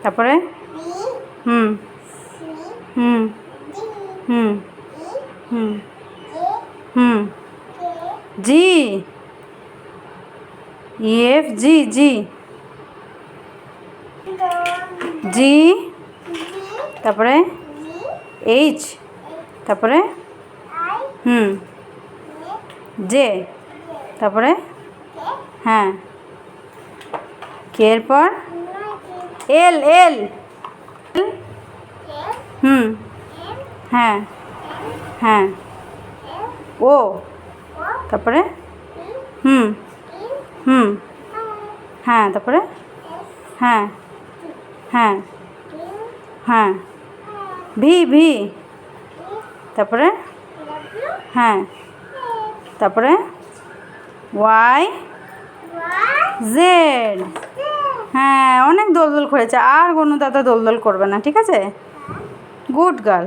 তারপরে হুম হুম হুম হুম হুম জি F G জি জি তারপরে H তারপরে হুম জে তারপরে হ্যাঁ কে এরপর এল এল হুম হ্যাঁ হ্যাঁ ও তারপরে হুম হুম হ্যাঁ তারপরে হ্যাঁ হ্যাঁ হ্যাঁ ভি ভি তারপরে হ্যাঁ তারপরে ওয়াই জেড হ্যাঁ অনেক দোলদোল করেছে আর কোনো দাদা দোলদোল করবে না ঠিক আছে গুড গার্ল